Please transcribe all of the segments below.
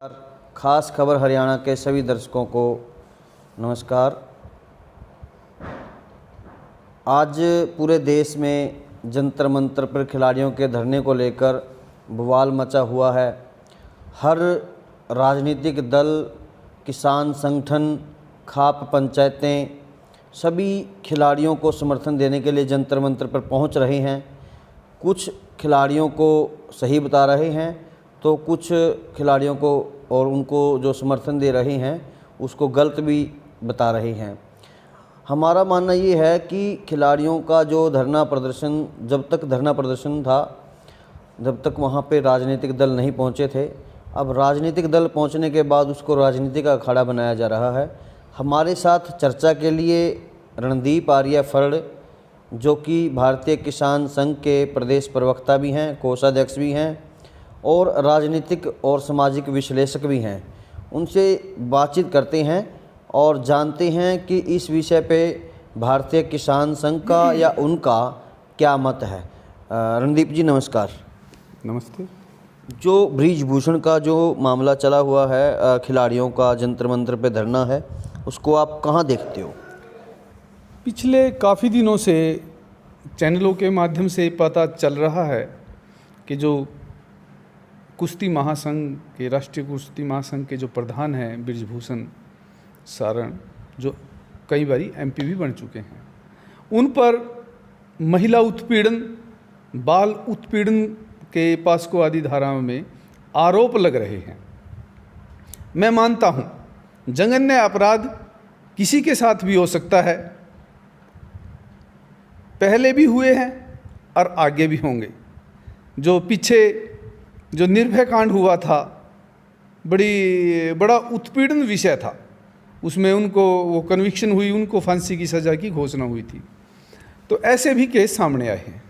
खास खबर हरियाणा के सभी दर्शकों को नमस्कार। आज पूरे देश में जंतर मंतर पर खिलाड़ियों के धरने को लेकर बवाल मचा हुआ है। हर राजनीतिक दल, किसान संगठन, खाप पंचायतें सभी खिलाड़ियों को समर्थन देने के लिए जंतर मंतर पर पहुंच रहे हैं। कुछ खिलाड़ियों को सही बता रहे हैं तो कुछ खिलाड़ियों को और उनको जो समर्थन दे रहे हैं उसको गलत भी बता रहे हैं। हमारा मानना ये है कि खिलाड़ियों का जो धरना प्रदर्शन, जब तक धरना प्रदर्शन था, जब तक वहाँ पे राजनीतिक दल नहीं पहुँचे थे, अब राजनीतिक दल पहुँचने के बाद उसको राजनीति का अखाड़ा बनाया जा रहा है। हमारे साथ चर्चा के लिए रणदीप आर्य फर्ड, जो कि भारतीय किसान संघ के प्रदेश प्रवक्ता भी हैं, कोषाध्यक्ष भी हैं और राजनीतिक और सामाजिक विश्लेषक भी हैं, उनसे बातचीत करते हैं और जानते हैं कि इस विषय पे भारतीय किसान संघ का या उनका क्या मत है। रणदीप जी नमस्कार। नमस्ते। जो बृजभूषण का जो मामला चला हुआ है, खिलाड़ियों का जंतर मंतर पे धरना है, उसको आप कहाँ देखते हो? पिछले काफ़ी दिनों से चैनलों के माध्यम से पता चल रहा है कि जो कुश्ती महासंघ के, राष्ट्रीय कुश्ती महासंघ के जो प्रधान हैं बृजभूषण सारण, जो कई बारी एमपी भी बन चुके हैं, उन पर महिला उत्पीड़न, बाल उत्पीड़न के पास्को आदि धाराओं में आरोप लग रहे हैं। मैं मानता हूँ जघन्य अपराध किसी के साथ भी हो सकता है, पहले भी हुए हैं और आगे भी होंगे। जो पीछे जो निर्भया कांड हुआ था, बड़ा उत्पीड़न विषय था, उसमें उनको वो कन्विक्शन हुई, उनको फांसी की सज़ा की घोषणा हुई थी। तो ऐसे भी केस सामने आए हैं,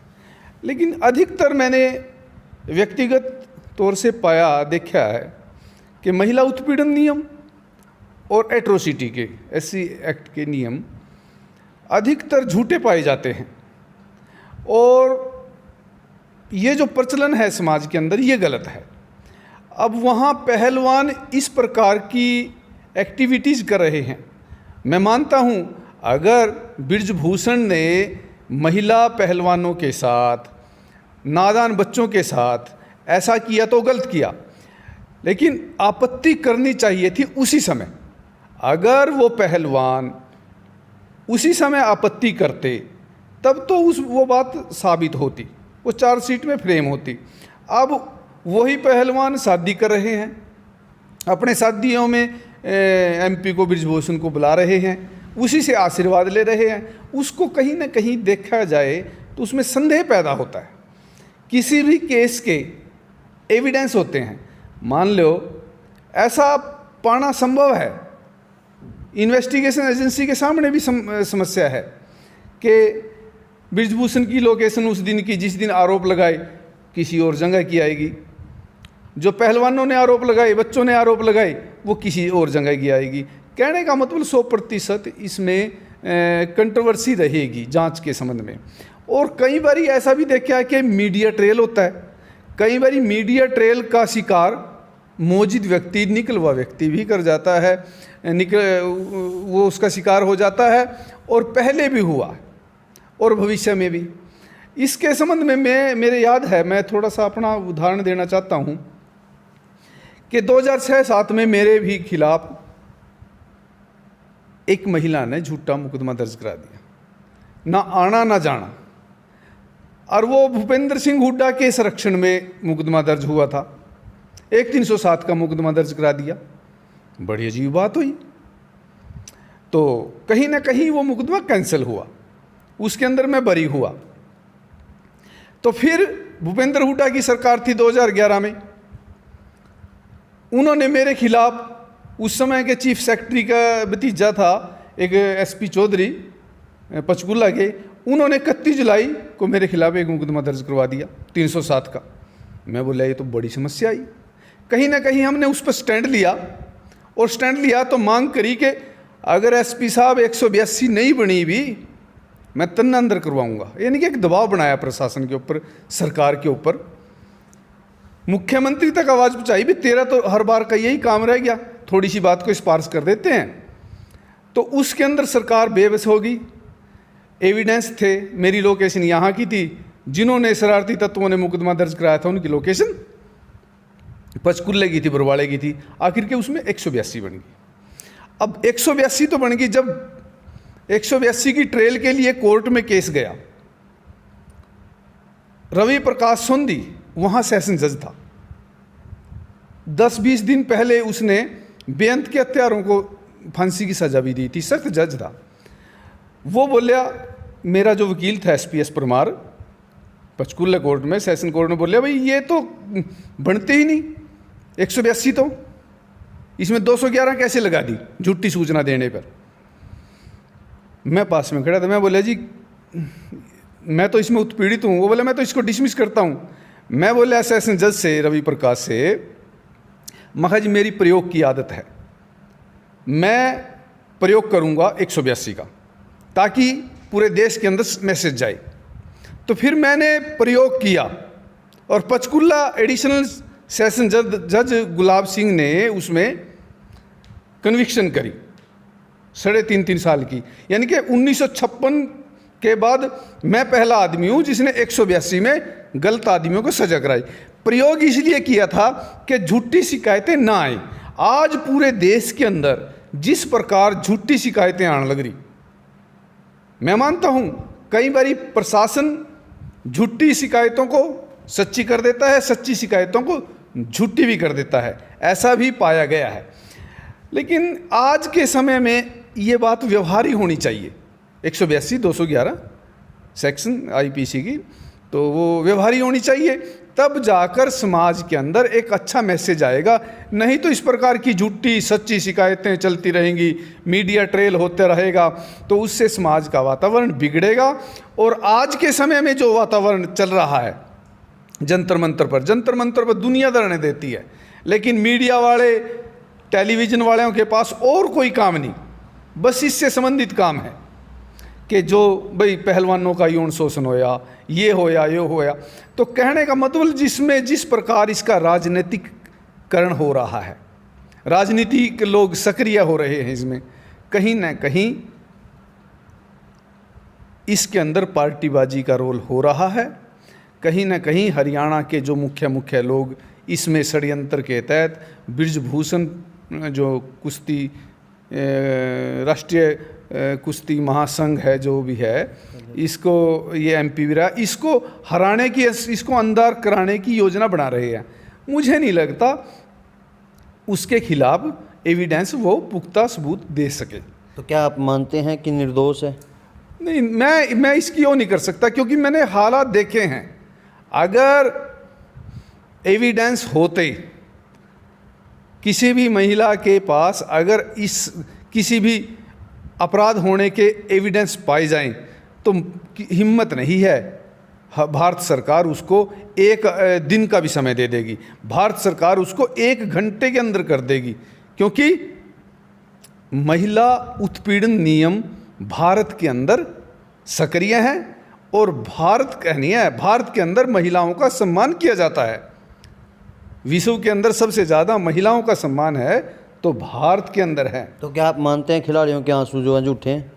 लेकिन अधिकतर मैंने व्यक्तिगत तौर से देखा है कि महिला उत्पीड़न नियम और एट्रोसिटी के, एससी एक्ट के नियम अधिकतर झूठे पाए जाते हैं और ये जो प्रचलन है समाज के अंदर, ये गलत है। अब वहाँ पहलवान इस प्रकार की एक्टिविटीज़ कर रहे हैं। मैं मानता हूँ अगर बृजभूषण ने महिला पहलवानों के साथ, नादान बच्चों के साथ ऐसा किया तो गलत किया, लेकिन आपत्ति करनी चाहिए थी उसी समय। अगर वो पहलवान उसी समय आपत्ति करते तब तो वो बात साबित होती, वो चार्जशीट में फ्रेम होती। अब वही पहलवान शादी कर रहे हैं, अपने शादियों में एमपी को, बृजभूषण को बुला रहे हैं, उसी से आशीर्वाद ले रहे हैं। उसको कहीं ना कहीं देखा जाए तो उसमें संदेह पैदा होता है। किसी भी केस के एविडेंस होते हैं, मान लो ऐसा पाना संभव है, इन्वेस्टिगेशन एजेंसी के सामने भी समस्या है कि बृजभूषण की लोकेशन उस दिन की, जिस दिन आरोप लगाए, किसी और जगह की आएगी। जो पहलवानों ने आरोप लगाए, बच्चों ने आरोप लगाए, वो किसी और जगह की आएगी। कहने का मतलब 100% इसमें कंट्रोवर्सी रहेगी जांच के संबंध में। और कई बारी ऐसा भी देखा है कि मीडिया ट्रेल होता है। कई बारी मीडिया ट्रेल का शिकार मौजूद व्यक्ति, निकलवा व्यक्ति भी कर जाता है, वो उसका शिकार हो जाता है, और पहले भी हुआ और भविष्य में भी। इसके संबंध में मेरे याद है, मैं थोड़ा सा अपना उदाहरण देना चाहता हूँ कि 2006-07 में मेरे भी खिलाफ एक महिला ने झूठा मुकदमा दर्ज करा दिया, ना आना ना जाना, और वो भूपेंद्र सिंह हुड्डा के संरक्षण में मुकदमा दर्ज हुआ था। एक 307 का मुकदमा दर्ज करा दिया। बड़ी अजीब बात हुई। तो कहीं ना कहीं वो मुकदमा कैंसिल हुआ, उसके अंदर मैं बरी हुआ। तो फिर भूपेंद्र हुड्डा की सरकार थी 2011 में, उन्होंने मेरे खिलाफ, उस समय के चीफ सेक्रेटरी का भतीजा था एक एसपी चौधरी पंचकूला के, उन्होंने 31 जुलाई को मेरे खिलाफ एक मुकदमा दर्ज करवा दिया 307 का। मैं बोला ये तो बड़ी समस्या आई। कहीं ना कहीं हमने उस पर स्टैंड लिया, और स्टैंड लिया तो मांग करी कि अगर एसपी साहब 182 नहीं बनी भी, मैं तन्ना अंदर करवाऊंगा। यानी कि एक दबाव बनाया प्रशासन के ऊपर, सरकार के ऊपर। मुख्यमंत्री तक आवाज़ पहुँचाई भी तेरा तो हर बार का यही काम रह गया, थोड़ी सी बात को स्पार्श कर देते हैं। तो उसके अंदर सरकार बेबस होगी। एविडेंस थे, मेरी लोकेशन यहाँ की थी, जिन्होंने शरारती तत्वों ने मुकदमा दर्ज कराया था उनकी लोकेशन पंचकुले की थी, बरवाड़े की थी। आखिर के उसमें 182 बन गई। अब 182 तो बन गई, जब 182 की ट्रेल के लिए कोर्ट में केस गया, रवि प्रकाश सोंधी वहाँ सेशन जज था। 10-20 दिन पहले उसने बेअंत के हत्यारों को फांसी की सजा भी दी थी, सख्त जज था। वो बोलिया, मेरा जो वकील था SPS परमार पंचकुला कोर्ट में, सेशन कोर्ट में, बोलिया भाई ये तो बनते ही नहीं 182, तो इसमें 211 कैसे लगा दी झूठी सूचना देने पर। मैं पास में खड़ा था, मैं बोला जी मैं तो इसमें उत्पीड़ित हूँ। वो बोला मैं तो इसको डिसमिस करता हूँ। मैं बोला सेशन जज से, रवि प्रकाश से, मखा जी मेरी प्रयोग की आदत है, मैं प्रयोग करूँगा 182 का ताकि पूरे देश के अंदर मैसेज जाए। तो फिर मैंने प्रयोग किया और पंचकुला एडिशनल सेशन जज गुलाब सिंह ने उसमें कन्विक्शन करी 3.5 साल की। यानी कि 1956 के बाद मैं पहला आदमी हूँ जिसने 182 में गलत आदमियों को सजा कराई। प्रयोग इसलिए किया था कि झूठी शिकायतें ना आए। आज पूरे देश के अंदर जिस प्रकार झूठी शिकायतें आने लग रही, मैं मानता हूँ कई बारी प्रशासन झूठी शिकायतों को सच्ची कर देता है, सच्ची शिकायतों को झूठी भी कर देता है, ऐसा भी पाया गया है। लेकिन आज के समय में ये बात व्यवहारिक होनी चाहिए। 182, 211 सेक्शन IPC की, तो वो व्यवहारिक होनी चाहिए, तब जाकर समाज के अंदर एक अच्छा मैसेज आएगा। नहीं तो इस प्रकार की झूठी सच्ची शिकायतें चलती रहेंगी, मीडिया ट्रेल होते रहेगा, तो उससे समाज का वातावरण बिगड़ेगा। और आज के समय में जो वातावरण चल रहा है जंतर मंतर पर दुनिया धरने देती है, लेकिन मीडिया वाले, टेलीविज़न वालों के पास और कोई काम नहीं, बस इससे संबंधित काम है कि जो भाई पहलवानों का यौन शोषण होया, ये होया। तो कहने का मतलब जिसमें जिस प्रकार इसका राजनीतिकरण हो रहा है, राजनीतिक लोग सक्रिय हो रहे हैं इसमें, कहीं ना कहीं इसके अंदर पार्टीबाजी का रोल हो रहा है। कहीं ना कहीं हरियाणा के जो मुख्य लोग इसमें षड्यंत्र के तहत, बृजभूषण जो कुश्ती राष्ट्रीय कुश्ती महासंघ है जो भी है, इसको ये MP विरा, इसको हराने की, इसको अंदर कराने की योजना बना रहे हैं। मुझे नहीं लगता उसके खिलाफ एविडेंस वो पुख्ता सबूत दे सके। तो क्या आप मानते हैं कि निर्दोष है? नहीं, मैं इसकी वो नहीं कर सकता, क्योंकि मैंने हालात देखे हैं। अगर एविडेंस होते किसी भी महिला के पास, अगर इस किसी भी अपराध होने के एविडेंस पाए जाएं, तो हिम्मत नहीं है, भारत सरकार उसको 1 दिन का भी समय दे देगी, भारत सरकार उसको 1 घंटे के अंदर कर देगी। क्योंकि महिला उत्पीड़न नियम भारत के अंदर सक्रिय है और भारत के अंदर महिलाओं का सम्मान किया जाता है। विश्व के अंदर सबसे ज़्यादा महिलाओं का सम्मान है तो भारत के अंदर है। तो क्या आप मानते हैं खिलाड़ियों के आंसू जो हैं झूठे हैं?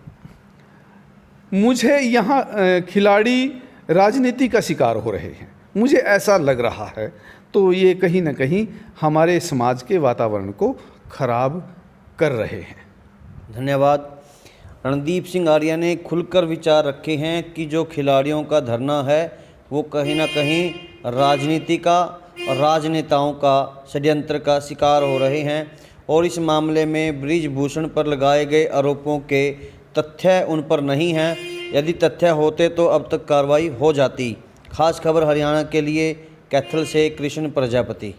मुझे यहाँ खिलाड़ी राजनीति का शिकार हो रहे हैं, मुझे ऐसा लग रहा है। तो ये कहीं ना कहीं हमारे समाज के वातावरण को खराब कर रहे हैं। धन्यवाद। रणदीप सिंह आर्या ने खुलकर विचार रखे हैं कि जो खिलाड़ियों का धरना है वो कहीं ना कहीं राजनीति का और राजनेताओं का षड्यंत्र का शिकार हो रहे हैं और इस मामले में बृजभूषण पर लगाए गए आरोपों के तथ्य उन पर नहीं हैं। यदि तथ्य होते तो अब तक कार्रवाई हो जाती। खास खबर हरियाणा के लिए कैथल से कृष्ण प्रजापति।